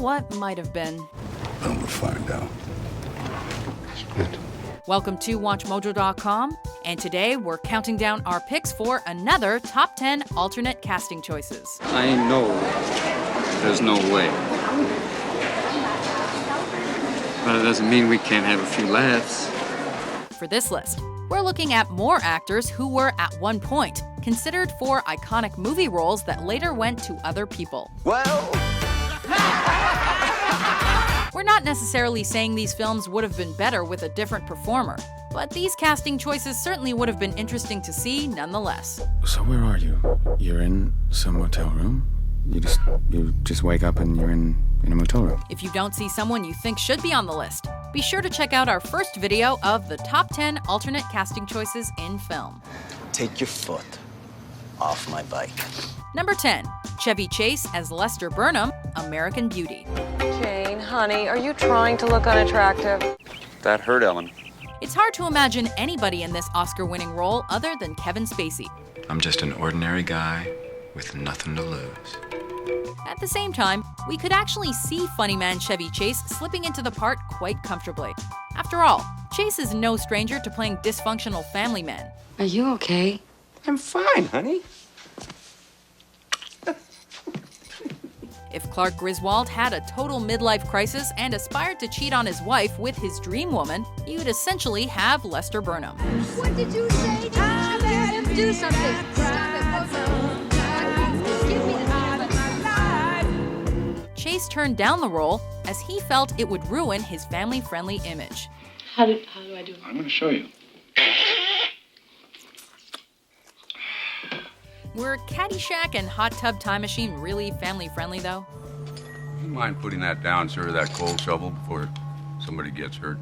what might have been. I'm gonna find out. Good. Welcome to WatchMojo.com, and today we're counting down our picks for another Top 10 alternate casting choices. I know there's no way. But it doesn't mean we can't have a few laughs. For this list, we're looking at more actors who were at one point considered for iconic movie roles that later went to other people. Well... We're not necessarily saying these films would have been better with a different performer, but these casting choices certainly would have been interesting to see nonetheless. So where are you? You're in some motel room? You just wake up and you're in a motel room. If you don't see someone you think should be on the list, be sure to check out our first video of the top 10 alternate casting choices in film. Take your foot off my bike. Number 10, Chevy Chase as Lester Burnham, American Beauty. Jane, honey, are you trying to look unattractive? That hurt, Ellen. It's hard to imagine anybody in this Oscar-winning role other than Kevin Spacey. I'm just an ordinary guy with nothing to lose. At the same time, we could actually see funny man Chevy Chase slipping into the part quite comfortably. After all, Chase is no stranger to playing dysfunctional family men. Are you okay? I'm fine, honey. If Clark Griswold had a total midlife crisis and aspired to cheat on his wife with his dream woman, you'd essentially have Lester Burnham. What did you say? I made him do something. Stop it. Give me the Chase turned down the role as he felt it would ruin his family-friendly image. How do I do it? I'm gonna show you. Were Caddyshack and Hot Tub Time Machine really family-friendly, though? You mind putting that down, sir, that coal shovel, before somebody gets hurt?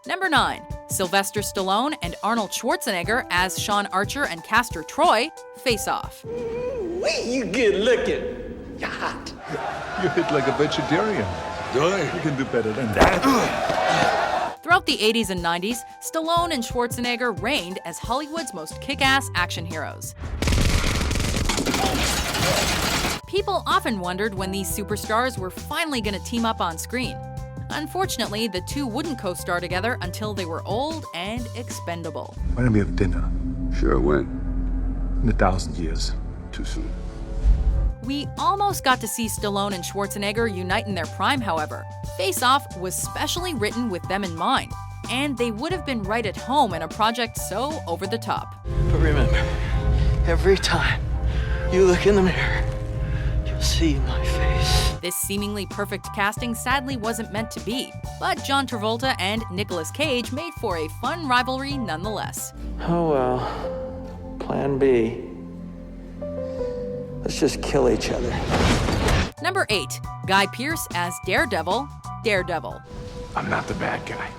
Number 9, Sylvester Stallone and Arnold Schwarzenegger as Sean Archer and Castor Troy face off. Wait, you good looking. You're hot. You hit like a vegetarian. Good. You can do better than that. Throughout the 80s and 90s, Stallone and Schwarzenegger reigned as Hollywood's most kick-ass action heroes. People often wondered when these superstars were finally going to team up on screen. Unfortunately, the two wouldn't co-star together until they were old and expendable. Why don't we have dinner? Sure, when? In 1,000 years. Too soon. We almost got to see Stallone and Schwarzenegger unite in their prime, however. Faceoff was specially written with them in mind, and they would have been right at home in a project so over the top. But remember, every time you look in the mirror, you'll see my face. This seemingly perfect casting sadly wasn't meant to be, but John Travolta and Nicolas Cage made for a fun rivalry nonetheless. Oh well, plan B. Let's just kill each other. Number 8, Guy Pearce as Daredevil, Daredevil. I'm not the bad guy.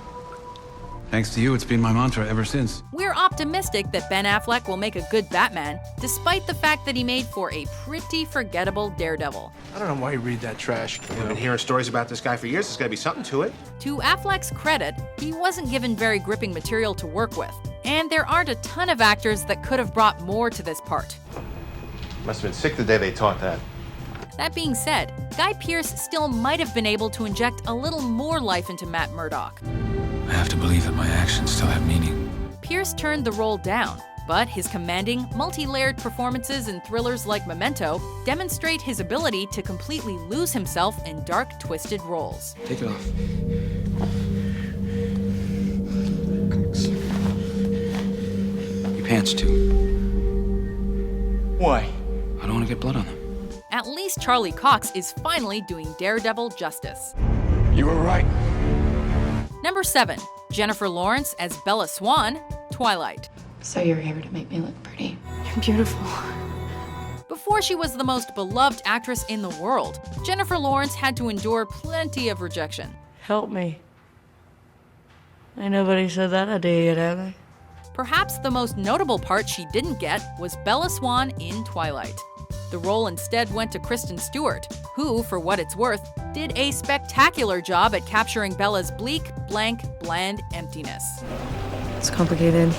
Thanks to you, it's been my mantra ever since. We're optimistic that Ben Affleck will make a good Batman, despite the fact that he made for a pretty forgettable Daredevil. I don't know why you read that trash. I've been hearing stories about this guy for years. There's gotta be something to it. To Affleck's credit, he wasn't given very gripping material to work with, and there aren't a ton of actors that could have brought more to this part. Must have been sick the day they taught that. That being said, Guy Pearce still might have been able to inject a little more life into Matt Murdock. I have to believe that my actions still have meaning. Pierce turned the role down, but his commanding, multi-layered performances in thrillers like Memento demonstrate his ability to completely lose himself in dark, twisted roles. Take it off. Your pants, too. Why? I don't want to get blood on them. At least Charlie Cox is finally doing Daredevil justice. You were right. Number 7, Jennifer Lawrence as Bella Swan, Twilight. So you're here to make me look pretty. You're beautiful. Before she was the most beloved actress in the world, Jennifer Lawrence had to endure plenty of rejection. Help me. Ain't nobody said that idea yet, have they? Perhaps the most notable part she didn't get was Bella Swan in Twilight. The role instead went to Kristen Stewart, who, for what it's worth, did a spectacular job at capturing Bella's bleak, blank, bland emptiness. It's complicated.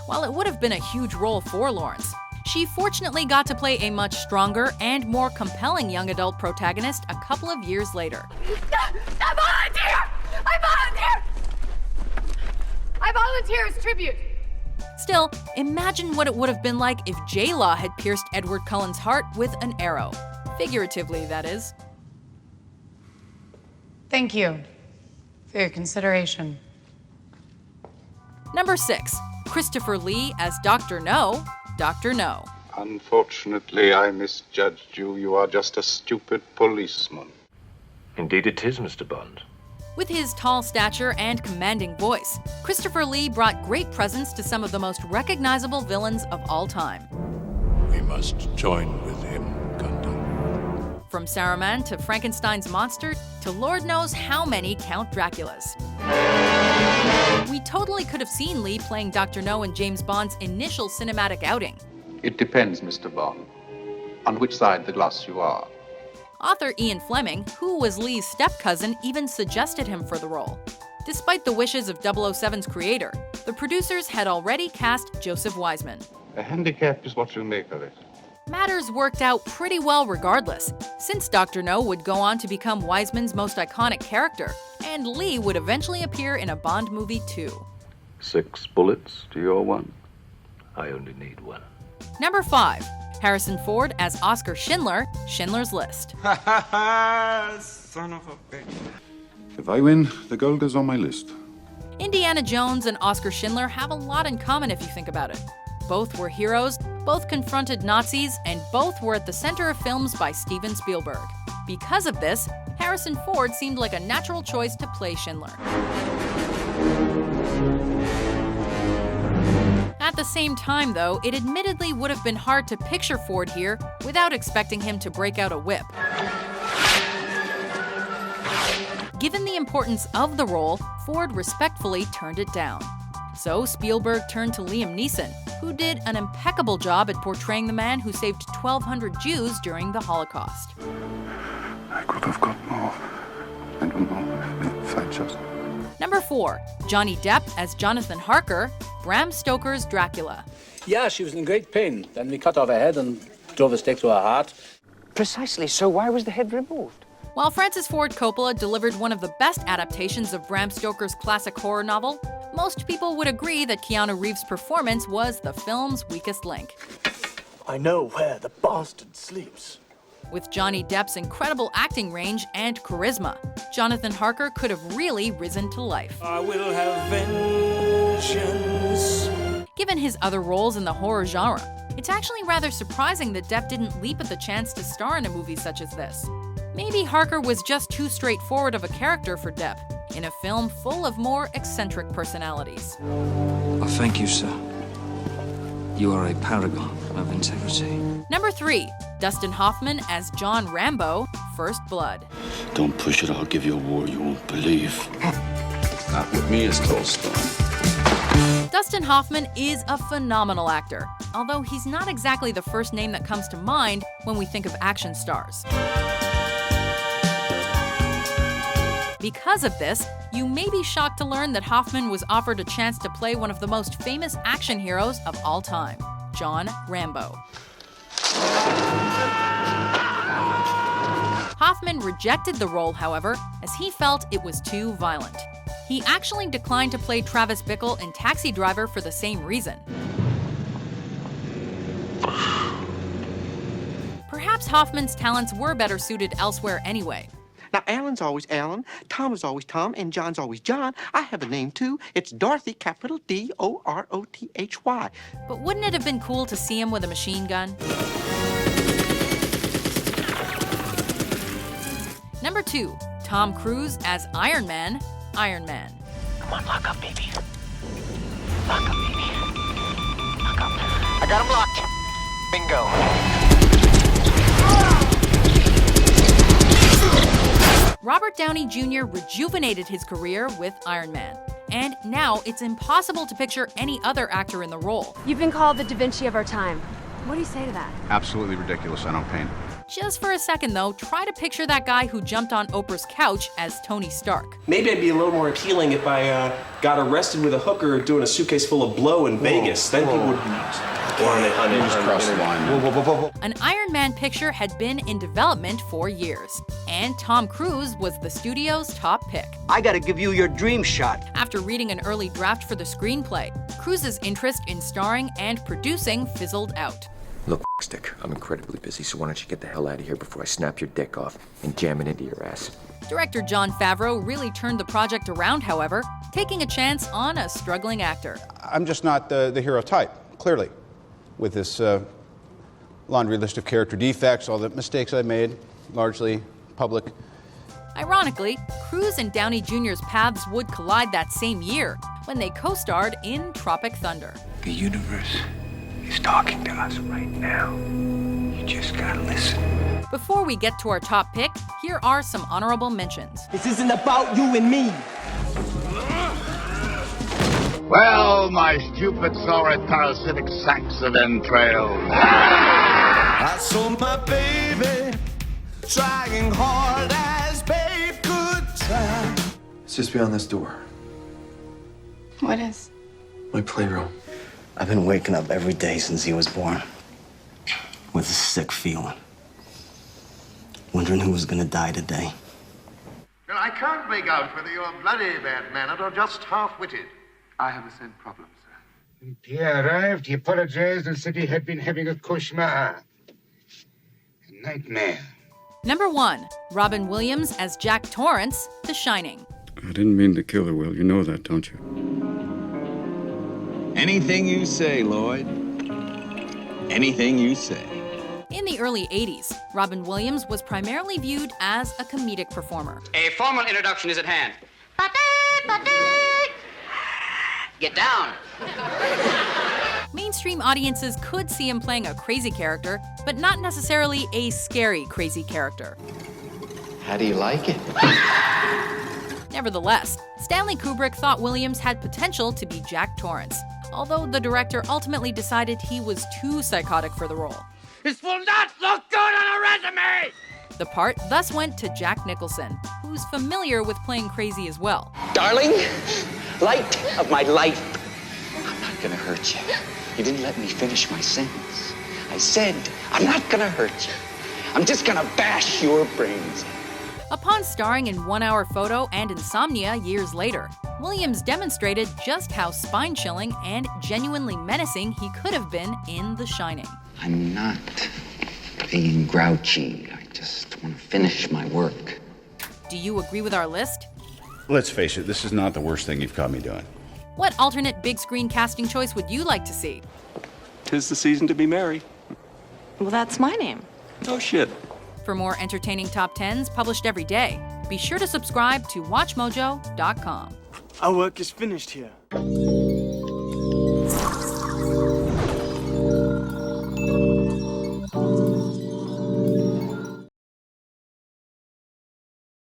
While it would have been a huge role for Lawrence, She fortunately got to play a much stronger and more compelling young adult protagonist a couple of years later. I volunteer! I volunteer as tribute! Still, imagine what it would have been like if J-Law had pierced Edward Cullen's heart with an arrow. Figuratively, that is. Thank you for your consideration. Number 6. Christopher Lee as Dr. No, Dr. No. Unfortunately, I misjudged you. You are just a stupid policeman. Indeed it is, Mr. Bond. With his tall stature and commanding voice, Christopher Lee brought great presence to some of the most recognizable villains of all time. We must join with him, Gundam. From Saruman to Frankenstein's monster to Lord knows how many Count Draculas. We totally could have seen Lee playing Dr. No in James Bond's initial cinematic outing. It depends, Mr. Bond, on which side of the glass you are. Author Ian Fleming, who was Lee's step-cousin, even suggested him for the role. Despite the wishes of 007's creator, the producers had already cast Joseph Wiseman. A handicap is what you make of it. Matters worked out pretty well regardless, since Dr. No would go on to become Wiseman's most iconic character, and Lee would eventually appear in a Bond movie too. 6 bullets to your 1. I only need 1. Number 5. Harrison Ford as Oscar Schindler, Schindler's List. Son of a bitch. If I win, the gold goes on my list. Indiana Jones and Oscar Schindler have a lot in common if you think about it. Both were heroes, both confronted Nazis, and both were at the center of films by Steven Spielberg. Because of this, Harrison Ford seemed like a natural choice to play Schindler. At the same time, though, it admittedly would have been hard to picture Ford here without expecting him to break out a whip. Given the importance of the role, Ford respectfully turned it down. So Spielberg turned to Liam Neeson, who did an impeccable job at portraying the man who saved 1,200 Jews during the Holocaust. I could have got more. I don't know if I just... Number 4. Johnny Depp as Jonathan Harker, Bram Stoker's Dracula. Yeah, she was in great pain. Then we cut off her head and drove a stake to her heart. Precisely, so why was the head removed? While Francis Ford Coppola delivered one of the best adaptations of Bram Stoker's classic horror novel, most people would agree that Keanu Reeves' performance was the film's weakest link. I know where the bastard sleeps. With Johnny Depp's incredible acting range and charisma, Jonathan Harker could have really risen to life. I will have vengeance. Given his other roles in the horror genre, it's actually rather surprising that Depp didn't leap at the chance to star in a movie such as this. Maybe Harker was just too straightforward of a character for Depp, in a film full of more eccentric personalities. Oh, thank you, sir. You are a paragon of integrity. Number 3. Dustin Hoffman as John Rambo, First Blood. Don't push it, I'll give you a war you won't believe. Not with me as Tolstoy. Dustin Hoffman is a phenomenal actor, although he's not exactly the first name that comes to mind when we think of action stars. Because of this, you may be shocked to learn that Hoffman was offered a chance to play one of the most famous action heroes of all time, John Rambo. Hoffman rejected the role, however, as he felt it was too violent. He actually declined to play Travis Bickle in Taxi Driver for the same reason. Perhaps Hoffman's talents were better suited elsewhere anyway. Now, Alan's always Alan, Tom is always Tom, and John's always John. I have a name, too. It's Dorothy, capital D-O-R-O-T-H-Y. But wouldn't it have been cool to see him with a machine gun? Number 2. Tom Cruise as Iron Man, Iron Man. Come on, lock up, baby. Lock up, baby. Lock up. I got him locked. Bingo. Robert Downey Jr. rejuvenated his career with Iron Man, and now it's impossible to picture any other actor in the role. You've been called the Da Vinci of our time. What do you say to that? Absolutely ridiculous. I don't paint. Just for a second, though, try to picture that guy who jumped on Oprah's couch as Tony Stark. Maybe I'd be a little more appealing if I got arrested with a hooker doing a suitcase full of blow in Vegas. Then people would... Honey, just crossed the line. Whoa. An Iron Man picture had been in development for years, and Tom Cruise was the studio's top pick. I gotta give you your dream shot. After reading an early draft for the screenplay, Cruise's interest in starring and producing fizzled out. Look, stick, I'm incredibly busy, so why don't you get the hell out of here before I snap your dick off and jam it into your ass. Director Jon Favreau really turned the project around, however, taking a chance on a struggling actor. I'm just not the hero type, clearly, with this laundry list of character defects, all the mistakes I made, largely public. Ironically, Cruise and Downey Jr.'s paths would collide that same year when they co-starred in Tropic Thunder. The universe is talking to us right now. You just gotta listen. Before we get to our top pick, here are some honorable mentions. This isn't about you and me. Well, my stupid, sorry, parasitic sacks of entrails. I saw my baby trying hard as babe could try. It's just beyond this door. What is? My playroom. I've been waking up every day since he was born with a sick feeling. Wondering who was gonna die today. Well, I can't make out whether you're bloody bad-mannered or just half-witted. I have the same problem, sir. When Pierre arrived, he apologized and said he had been having a cauchemar. A nightmare. Number 1, Robin Williams as Jack Torrance, The Shining. I didn't mean to kill her, Will. You know that, don't you? Anything you say, Lloyd. Anything you say. In the early 80s, Robin Williams was primarily viewed as a comedic performer. A formal introduction is at hand. Get down. Mainstream audiences could see him playing a crazy character, but not necessarily a scary crazy character. How do you like it? Nevertheless, Stanley Kubrick thought Williams had potential to be Jack Torrance, although the director ultimately decided he was too psychotic for the role. This will not look good on a resume! The part thus went to Jack Nicholson, who's familiar with playing crazy as well. Darling, light of my life. I'm not gonna hurt you. You didn't let me finish my sentence. I said, I'm not gonna hurt you. I'm just gonna bash your brains. Upon starring in 1 Hour Photo and Insomnia years later, Williams demonstrated just how spine-chilling and genuinely menacing he could have been in The Shining. I'm not being grouchy. I just want to finish my work. Do you agree with our list? Let's face it, this is not the worst thing you've caught me doing. What alternate big screen casting choice would you like to see? 'Tis the season to be merry. Well, that's my name. Oh, shit. For more entertaining top 10s published every day, be sure to subscribe to WatchMojo.com. Our work is finished here.